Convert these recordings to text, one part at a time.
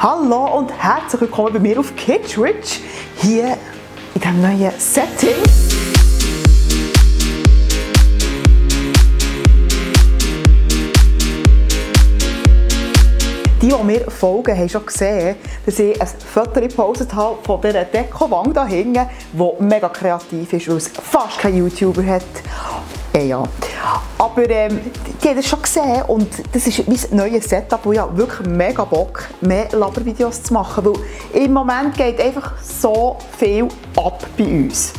Hallo und herzlich willkommen bei mir auf KidsRich, hier in diesem neuen Setting. Die mir folgen, haben schon gesehen, dass ich ein Foto gepostet habe von dieser Dekowand da hinten, die mega kreativ ist, weil es fast keinen YouTuber hat. Ja. Aber die haben das schon gesehen und das ist mein neues Setup, wo ich habe wirklich mega Bock, mehr Labervideos zu machen, weil im Moment geht einfach so viel ab bei uns.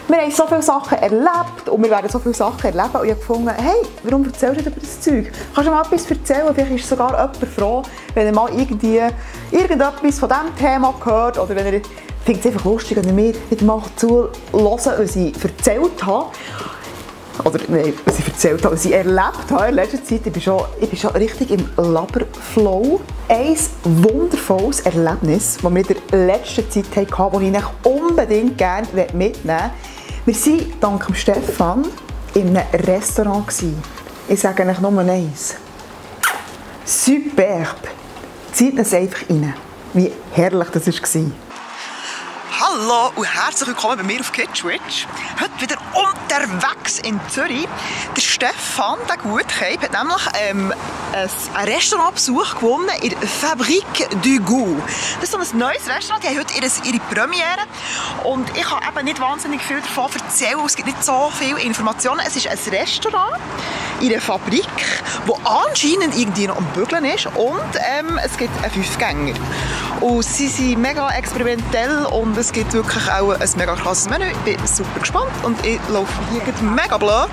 Wir haben so viele Sachen erlebt und wir werden so viele Sachen erleben und ich habe gefunden, hey, warum erzählst du nicht über das Zeug? Kannst du mal etwas erzählen? Vielleicht ist sogar jemand froh, wenn er mal irgendetwas von diesem Thema hört oder wenn er findet es einfach lustig, wenn er mir wieder mal zuhören, was ich erzählt habe. Oder nein, was ich erzählt habe, was ich erlebt habe in letzter Zeit. Ich bin schon richtig im Laberflow. Ein wundervolles Erlebnis, das wir in der letzten Zeit hatten, das ich euch unbedingt gerne mitnehmen möchte. Wir waren dank Stefan in einem Restaurant. Ich sage euch nur eins. Superb! Zieht es einfach rein. Wie herrlich das war. Hallo und herzlich willkommen bei mir auf KidsRich. Heute wieder unterwegs in Zürich. Der Stefan, der Gutkeib, hat nämlich einen Restaurantbesuch gewonnen in der Fabrique du Goût. Das ist so ein neues Restaurant, die haben heute ihre Premiere. Und ich kann eben nicht wahnsinnig viel davon erzählen, es gibt nicht so viele Informationen. Es ist ein Restaurant in einer Fabrik, wo anscheinend irgendwie noch am Bügeln ist. Und es gibt einen Fünfgänger. Und sie sind mega experimentell und es gibt wirklich auch ein mega krasses Menü. Ich bin super gespannt und ich laufe hier mega blöd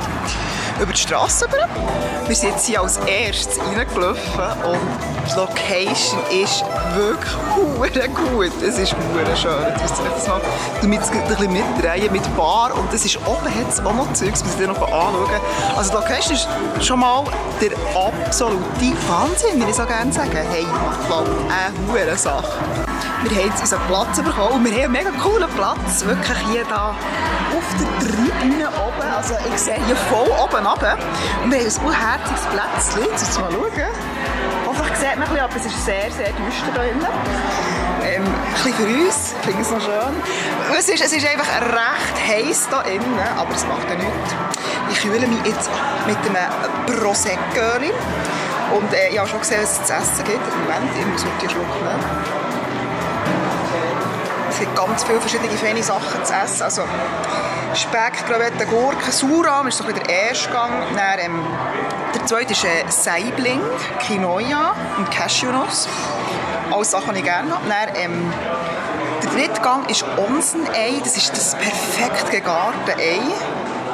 über die Straße rüber. Wir sind jetzt hier als erstes reingelaufen und die Location ist wirklich gut. Es ist wirklich schön. Du musst ein bisschen mitdrehen mit Bar und es ist oben hat es auch noch Zeugs, was ich dir noch anschauen. Also die Location ist schon mal der absolute Wahnsinn, würde ich so gerne sagen. Hey, macht glaube ich eine Sache. Wir haben jetzt unseren Platz bekommen und wir haben einen mega coolen Platz, wirklich hier da auf der Tribüne oben, also ich sehe hier voll oben runter. Und wir haben ein unherziges Plätzchen, jetzt mal schauen. Hoffentlich sieht man ein bisschen, aber es ist sehr, sehr düster hier drinnen. Ein bisschen für uns, ich finde es noch schön. Es ist einfach recht heiß hier drinnen, aber es macht ja nichts. Ich kühle mich jetzt mit einem Prosecco. Und ich habe schon gesehen, was es zu essen gibt. Moment, ich muss heute einen Schluck nehmen. Es gibt ganz viele verschiedene feine Sachen zu essen. Also Speck, Krevetten, Gurken, Sauerrahm ist so der erste Gang. Dann, der zweite ist Saibling, Quinoa und Cashewnuss. Alles Sachen, die ich gerne habe. Dann, der dritte Gang ist Onsen-Ei. Das ist das perfekt gegarte Ei.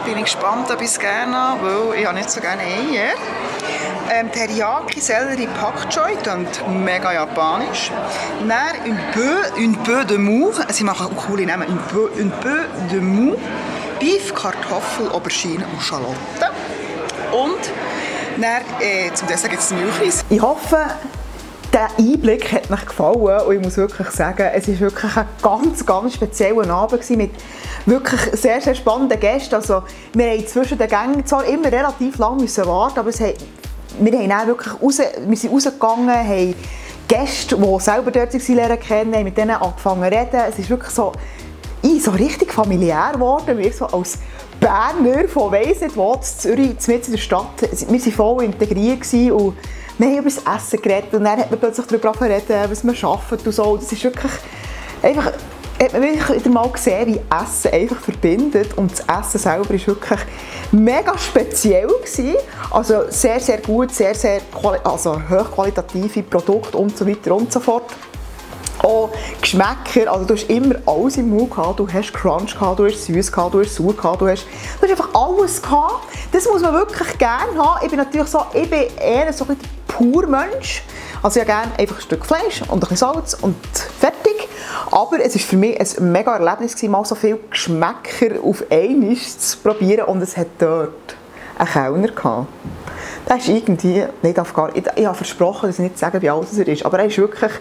Bin ich gespannt, ob ich es gerne habe, weil ich habe nicht so gerne Eier. Teriyaki, Sellerie, Pak Choi, klingt mega japanisch. Dann un peu de mou, sie machen auch coole Namen, un peu de mou, Beef, Kartoffel, Aubergine und Schalotten. Und dann, zum Dessert gibt es Milchreis. Ich hoffe, der Einblick hat mir gefallen und ich muss wirklich sagen, es war wirklich ein ganz spezieller Abend mit wirklich sehr, sehr spannenden Gästen. Also, wir haben zwischen den Gängen zwar immer relativ lange warten, aber wir sind rausgegangen, haben Gäste, die selber dort lernen kennen, haben mit denen angefangen zu reden. Es ist wirklich so richtig familiär geworden. Wir so als Berner von weiss nicht wo, in Zürich, mitten in der Stadt, wir waren voll integriert und wir haben über das Essen geredet und dann hat man plötzlich darüber reden, was man arbeitet und so. Das ist wirklich einfach, hat man wieder mal gesehen, wie Essen einfach verbindet und das Essen selber war wirklich mega speziell gewesen. Also sehr, sehr gut, sehr hochqualitative Produkte und so weiter und so fort. Auch Geschmäcker, also du hast immer alles im Mund gehabt, du hast Crunch gehabt, du hast süß gehabt, du hast sauer gehabt, du hast einfach alles gehabt. Das muss man wirklich gerne haben. Ich bin natürlich so, ich bin eher so ein pur Mensch. Also ich habe gerne einfach ein Stück Fleisch und ein bisschen Salz und fertig. Aber es war für mich ein mega Erlebnis, mal so viele Geschmäcker auf einmal zu probieren und es hat dort einen Kellner gehabt. Der ist irgendwie, ich habe versprochen, dass ich nicht sagen, wie alt er ist, aber er ist wirklich,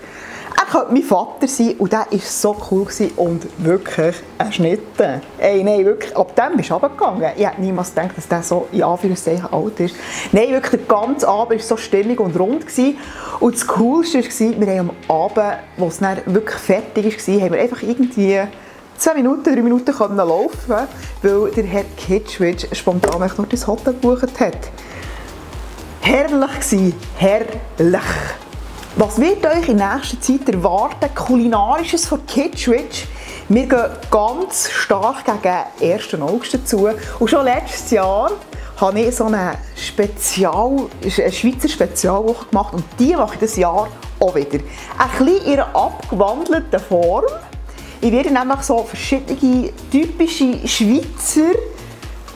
könnte mein Vater sein und der war so cool und wirklich ein Schnitte. Ey, nein, wirklich, ab dem bist du runtergegangen. Ich hätte niemals gedacht, dass der so in Anführungszeichen alt ist. Nein, wirklich, der ganze Abend war so stimmig und rund gewesen. Und das Coolste war, wir haben am Abend, wo es dann wirklich fertig war, haben wir einfach irgendwie 2 Minuten, 3 Minuten können laufen, weil der Herr Kitschwitsch spontan nur das Hotel gebucht hat. Herrlich gewesen, herrlich. Was wird euch in nächster Zeit erwarten? Kulinarisches von Kitschwitsch. Wir gehen ganz stark gegen 1. August dazu. Und schon letztes Jahr habe ich so eine Schweizer Spezialwoche gemacht und die mache ich dieses Jahr auch wieder. Ein bisschen in einer abgewandelten Form. Ich werde nämlich so verschiedene typische Schweizer,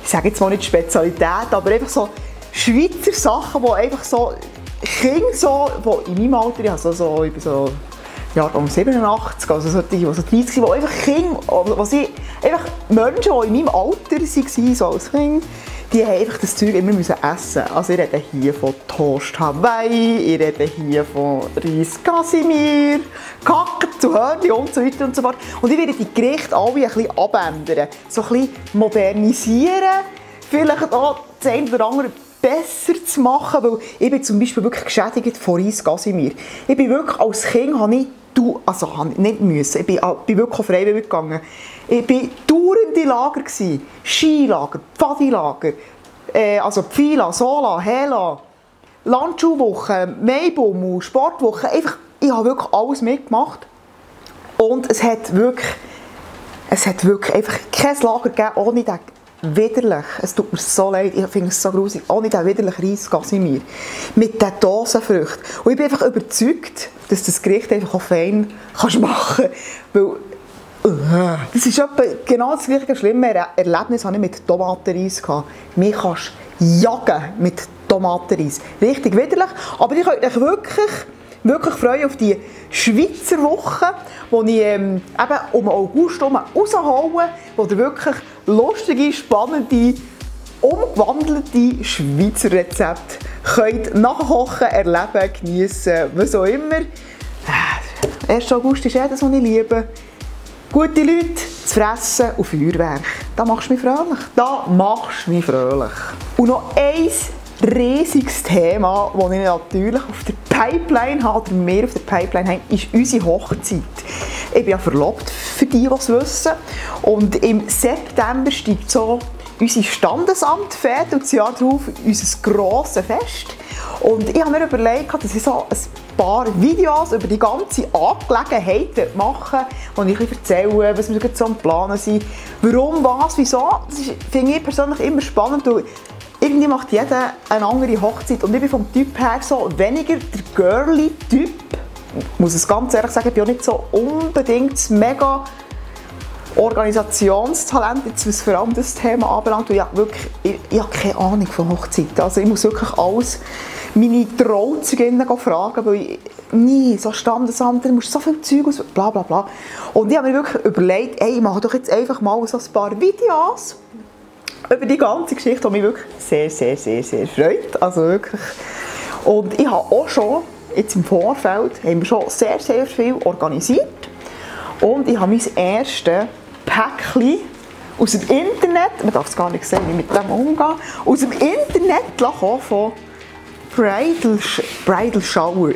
ich sage jetzt mal nicht Spezialität, aber einfach so Schweizer Sachen, die einfach so Kinder so, die in meinem Alter, ich bin so Jahrgang 87, also so die so 30 sind, die einfach Kinder, einfach Menschen, die in meinem Alter waren, so als Kind, die haben einfach das Zeug immer essen müssen. Also ich rede hier von Toast Hawaii, ich rede hier von Reis Casimir, Kacken zu Hörnli und so weiter und so fort. Und ich werde die Gerichte alle ein bisschen abändern, so ein bisschen modernisieren, vielleicht auch das eine oder andere besser zu machen, weil ich bin zum Beispiel wirklich geschädigt von Reis Casimir. Ich bin wirklich als Kind, habe ich nicht müssen, ich bin wirklich freiwillig gegangen. Ich war dauernd in Lager, Skilager, Pfadilager, also Pfila, Sola, Hela, Landschulwoche, Maibaum, Sportwoche, einfach, ich habe wirklich alles mitgemacht. Und es hat wirklich einfach kein Lager gegeben, ohne den widerlich, es tut mir so leid, ich finde es so gruselig, ohne den widerlichen Reis Casimir, mit den Dosenfrüchten. Und ich bin einfach überzeugt, dass das Gericht einfach auch fein machen kannst, weil das ist genau das gleiche schlimme Erlebnis hatte ich mit Tomatenreis. Mich kannst du jagen mit Tomatenreis. Richtig widerlich, aber ich könnt euch wirklich freuen auf die Schweizer Woche, wo ich eben um August raushaue, wo ihr wirklich lustige, spannende, umgewandelte Schweizer Rezepte könnt nachkochen, erleben, geniessen, was auch immer. 1. August ist das, was ich liebe. Gute Leute, zu fressen und Feuerwerk. Da machst du mich fröhlich. Und noch ein riesiges Thema, das ich natürlich auf der Pipeline habe, oder wir auf der Pipeline haben, ist unsere Hochzeit. Ich bin ja verlobt, für die, die es wissen. Und im September steigt so unsere Standesamtfete und das Jahr darauf unser grosses Fest. Und ich habe mir überlegt, dass ich so ein paar Videos über die ganze Angelegenheit mache, wo ich erzähle, was wir so am Planen sind, warum, was, wieso. Das finde ich persönlich immer spannend, weil irgendwie macht jeder eine andere Hochzeit. Und ich bin vom Typ her so weniger der Girly-Typ. Ich muss es ganz ehrlich sagen, ich bin auch nicht so unbedingt das mega Organisationstalent, jetzt, was vor allem das Thema anbelangt. Ich habe keine Ahnung von Hochzeiten. Also ich muss wirklich alles meine Trauzeuginnen fragen, weil ich nie so Standesamt, da musst so viel Zeug aus, bla bla bla. Und ich habe mir wirklich überlegt, ich mache doch jetzt einfach mal so ein paar Videos über die ganze Geschichte, die mich wirklich sehr, sehr, sehr, sehr freut. Also wirklich. Und ich habe auch schon, jetzt im Vorfeld, haben wir schon sehr, sehr viel organisiert. Und ich habe mein erstes Päckchen aus dem Internet, man darf es gar nicht sehen, wie ich mit dem umgehe, aus dem Internet von Bridal Shower.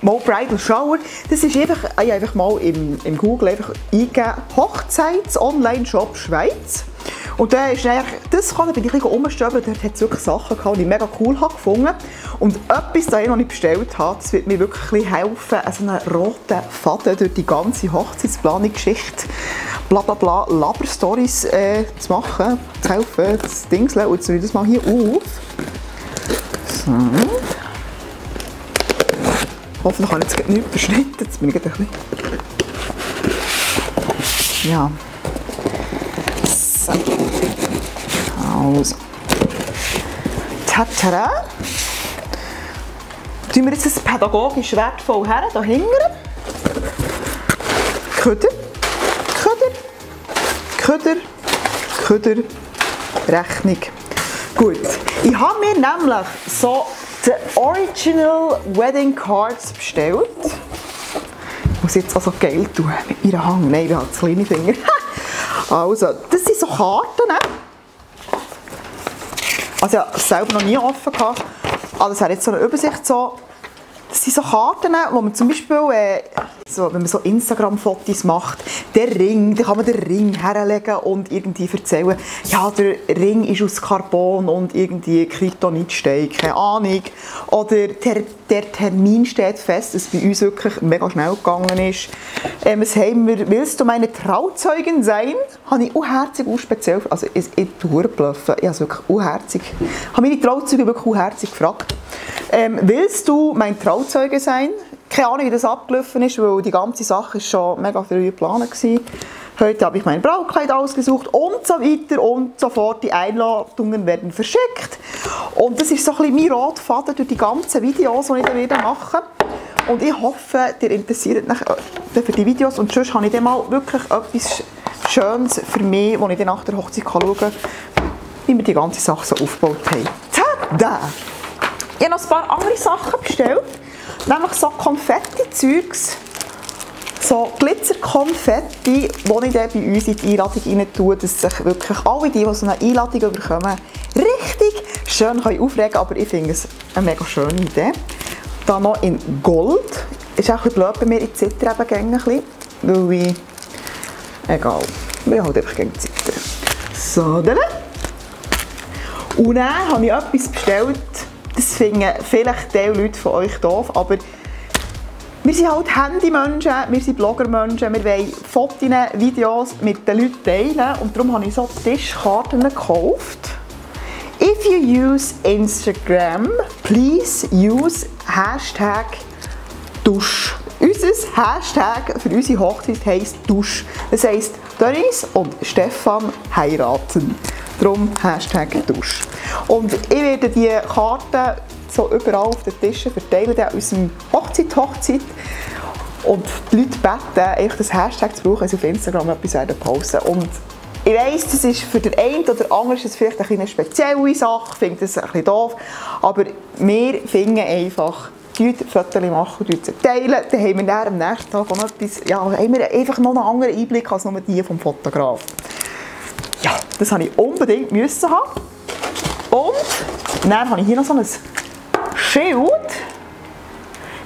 Bridal Shower, das ist einfach, ich habe einfach mal im Google einfach eingegeben, Hochzeits-Online-Shop Schweiz. Und da ist eigentlich, da bin ich ein bisschen umgestöbert, dort hat es wirklich Sachen gehabt, die ich mega cool habe gefunden. Und etwas, das ich noch nicht bestellt habe, das wird mir wirklich ein bisschen helfen, so einen roten Faden durch die ganze Hochzeitsplanung-Geschichte, bla bla bla, Laber-Stories zu machen, zu helfen, das Ding zu lassen. Und jetzt nehme ich das mal hier auf. So. Hoffentlich habe ich jetzt nichts verschnitten, jetzt bin ich ein bisschen... Ja. So. Also. Tada! Tun wir jetzt das pädagogisch wertvoll her, da hinten. Köder, Köder, Köder, Köder, Rechnung. Gut, ich habe mir nämlich so die Original Wedding Cards bestellt. muss jetzt also geil tun mit meiner Hand. Nein, ich habe das kleine Finger. Also, das sind so Karten. Also, ich habe es selber noch nie offen gehabt. Also, das hat jetzt so eine Übersicht. So. Das sind so Karten, wo man zum Beispiel, wenn man so Instagram-Fotos macht, der Ring, da kann man den Ring herlegen und irgendwie erzählen, ja, der Ring ist aus Carbon und irgendwie Kryptonitstein, keine Ahnung. Oder der Termin steht fest, dass es bei uns wirklich mega schnell gegangen ist. Was haben wir? Willst du meine Trauzeugin sein? Habe ich unherzig, speziell, also ich durchbluffen, ich habe es wirklich unherzig, habe meine Trauzeuge wirklich unherzig gefragt. Willst du mein Trauzeuge sein? Keine Ahnung, wie das abgelaufen ist, weil die ganze Sache ist schon mega früh geplant war. Heute habe ich mein Brautkleid ausgesucht und so weiter und so fort. Die Einladungen werden verschickt. Und das ist so ein bisschen mein roter durch die ganzen Videos, die ich dann wieder mache. Und ich hoffe, ihr interessiert euch für die Videos. Und sonst habe ich dann mal wirklich etwas Schönes für mich, wo ich dann nach der Hochzeit schauen kann, wie wir die ganze Sache so aufgebaut haben. Tada! Ich habe noch ein paar andere Sachen bestellt, nämlich so Konfetti-Zeugs, so Glitzer-Konfetti, die ich dann bei uns in die Einladung rein tue, dass sich wirklich alle, die so eine Einladung bekommen, richtig schön aufregen können, aber ich finde es eine mega schöne Idee. Dann noch in Gold, ist auch ein bisschen blöd bei mir, ich zittere eben gerne ein bisschen, weil ich, egal, ich halt einfach gerne zittern. So, dann. Und dann habe ich etwas bestellt. Das finden vielleicht die Leute von euch doof, aber wir sind halt Handymenschen, wir sind Bloggermenschen, wir wollen Fotos, Videos mit den Leuten teilen und darum habe ich so Tischkarten gekauft. If you use Instagram, please use #Dusch. Unser Hashtag für unsere Hochzeit heisst Dusch. Das heisst, Denise und Stefan heiraten. Darum #Dusch. Und ich werde die Karten so überall auf den Tischen verteilen, aus dem Hochzeit. Und die Leute beten, das Hashtag zu brauchen, wenn sie auf Instagram etwas posten. Und ich weiss, das ist für den einen oder anderen ist das vielleicht eine spezielle Sache, finde das ein bisschen doof. Aber wir finden einfach, Fotos machen und teilen. Dann haben wir dann am nächsten Tag auch noch etwas, ja, haben wir einfach noch einen anderen Einblick als nur die vom Fotograf. Ja, das musste ich unbedingt haben. Und dann habe ich hier noch so ein Schild.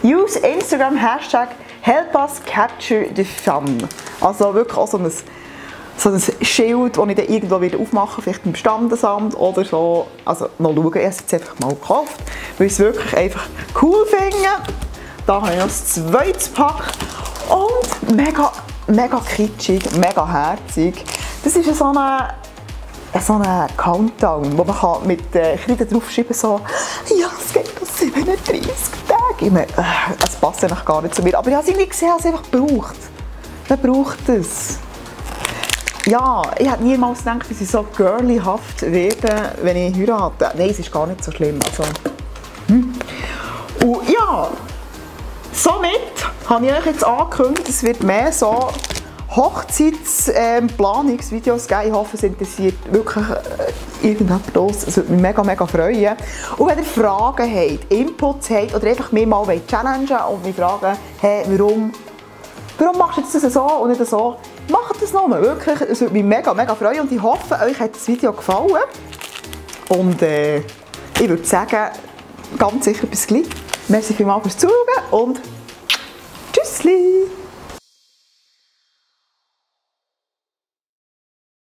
Use Instagram #Help us capture the fun. Also wirklich auch so ein Schild, das ich dann irgendwo wieder aufmache, vielleicht im Standesamt oder so. Also noch schauen, ich habe es jetzt einfach mal gekauft, weil ich es wirklich einfach cool finde. Da habe ich noch das zweites Pack und mega kitschig, mega herzig. Das ist so ein Countdown, wo man mit Kreide draufschreiben kann, so, ja, es geht noch 37 Tage. Es passt eigentlich gar nicht zu mir, aber ich habe es nicht gesehen, ich habe es einfach gebraucht. Wer braucht es? Ja, ich hätte niemals gedacht, dass ich so girlyhaft werde, wenn ich heirate. Nein, es ist gar nicht so schlimm. Also. Und ja, somit habe ich euch jetzt angekündigt, es wird mehr so Hochzeitsplanungsvideos geben. Ich hoffe, es interessiert wirklich irgendjemand los. Es würde mich mega freuen. Und wenn ihr Fragen habt, Inputs habt oder einfach mich mal challengen und mich fragen, hey, warum machst du jetzt das so und nicht so? Macht das nochmal, wirklich. Es würde mich mega freuen und ich hoffe, euch hat das Video gefallen. Und ich würde sagen, ganz sicher bis gleich. Merci vielmals fürs Zuschauen und tschüssli!